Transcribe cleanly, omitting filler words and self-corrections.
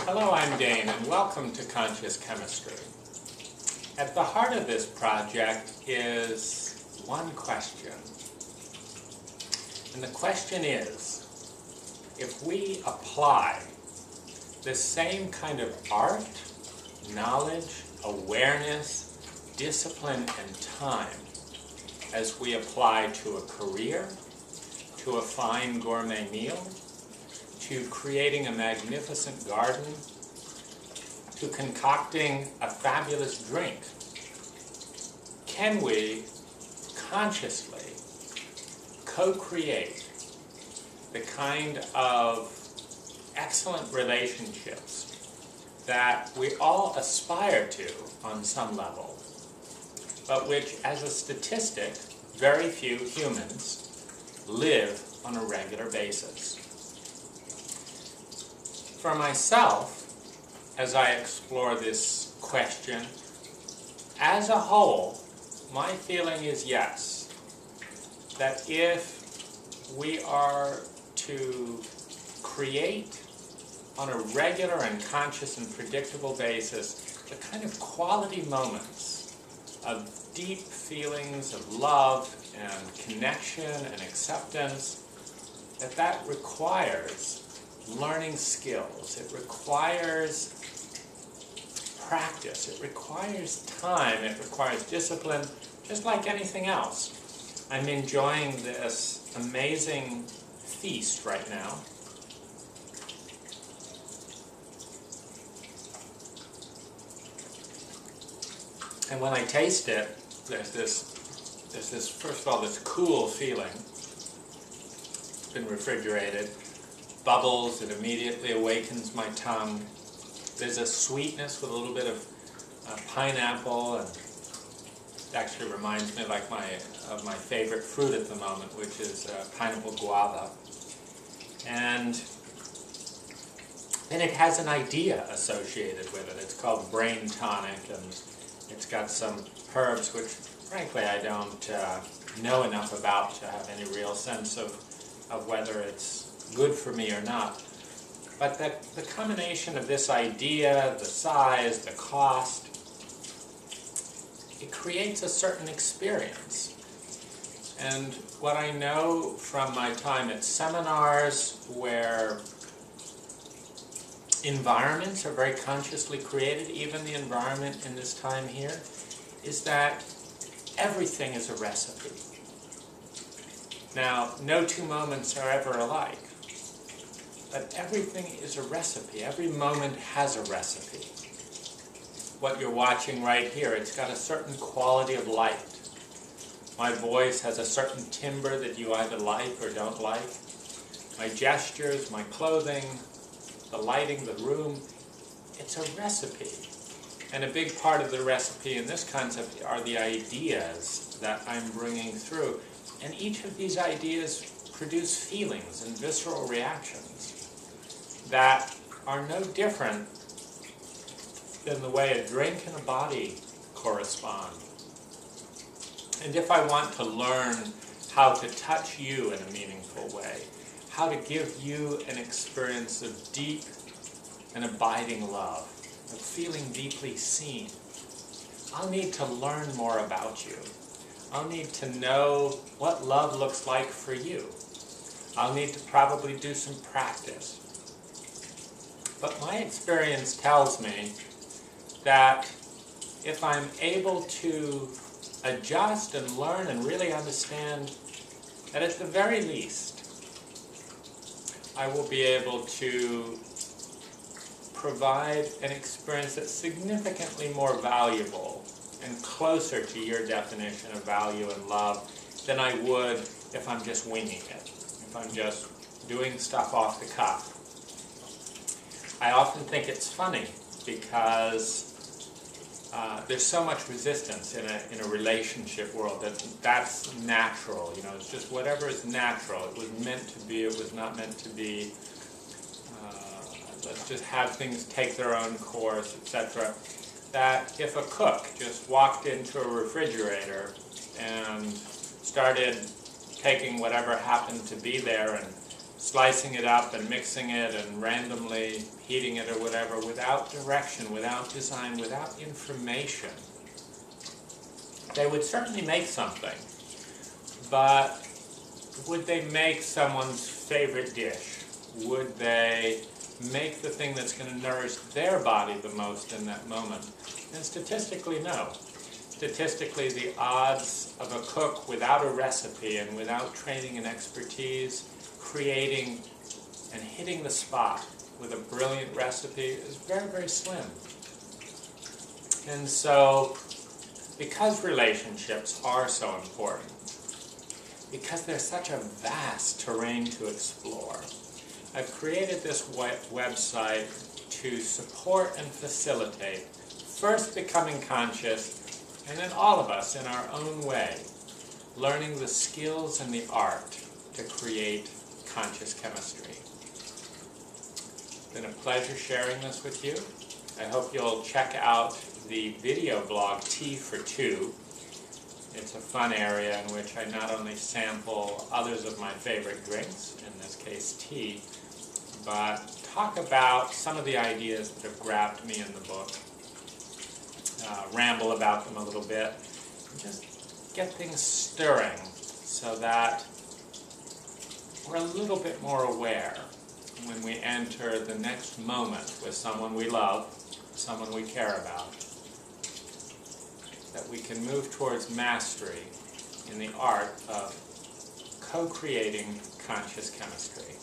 Hello, I'm Dane, and welcome to Conscious Chemistry. At the heart of this project is one question. And the question is, if we apply the same kind of art, knowledge, awareness, discipline, and time as we apply to a career, to a fine gourmet meal, to creating a magnificent garden, to concocting a fabulous drink, can we consciously co-create the kind of excellent relationships that we all aspire to on some level, but which, as a statistic, very few humans live on a regular basis? For myself, as I explore this question, as a whole, my feeling is yes, that if we are to create on a regular and conscious and predictable basis the kind of quality moments of deep feelings of love and connection and acceptance, that requires learning skills, it requires practice, it requires time, it requires discipline, just like anything else. I'm enjoying this amazing feast right now. And when I taste it, there's this, first of all, this cool feeling. It's been refrigerated. Bubbles, it immediately awakens my tongue. There's a sweetness with a little bit of pineapple, and it actually reminds me of my favorite fruit at the moment, which is pineapple guava. And then it has an idea associated with it. It's called brain tonic, and it's got some herbs which, frankly, I don't know enough about to have any real sense of whether it's good for me or not. But the combination of this idea, the size, the cost, it creates a certain experience. And what I know from my time at seminars where environments are very consciously created, even the environment in this time here, is that everything is a recipe. Now, no two moments are ever alike. But everything is a recipe. Every moment has a recipe. What you're watching right here, it's got a certain quality of light. My voice has a certain timbre that you either like or don't like. My gestures, my clothing, the lighting, the room, it's a recipe. And a big part of the recipe in this concept are the ideas that I'm bringing through. And each of these ideas produce feelings and visceral reactions that are no different than the way a drink and a body correspond. And if I want to learn how to touch you in a meaningful way, how to give you an experience of deep and abiding love, of feeling deeply seen, I'll need to learn more about you. I'll need to know what love looks like for you. I'll need to probably do some practice. But my experience tells me that if I'm able to adjust and learn and really understand that at the very least I will be able to provide an experience that's significantly more valuable and closer to your definition of value and love than I would if I'm just winging it, if I'm just doing stuff off the cuff. I often think it's funny because there's so much resistance in a relationship world that's natural. You know, it's just whatever is natural. It was meant to be. It was not meant to be. Let's just have things take their own course, etc. That if a cook just walked into a refrigerator and started taking whatever happened to be there and slicing it up and mixing it and randomly heating it or whatever, without direction, without design, without information. They would certainly make something, but would they make someone's favorite dish? Would they make the thing that's going to nourish their body the most in that moment? And statistically, no. Statistically, the odds of a cook without a recipe and without training and expertise creating and hitting the spot with a brilliant recipe is very, very slim. And so, because relationships are so important, because there's such a vast terrain to explore, I've created this website to support and facilitate first becoming conscious, and then all of us in our own way, learning the skills and the art to create conscious chemistry. It's been a pleasure sharing this with you. I hope you'll check out the video blog Tea for Two. It's a fun area in which I not only sample others of my favorite drinks, in this case tea, but talk about some of the ideas that have grabbed me in the book, ramble about them a little bit, and just get things stirring so that we're a little bit more aware when we enter the next moment with someone we love, someone we care about, that we can move towards mastery in the art of co-creating conscious chemistry.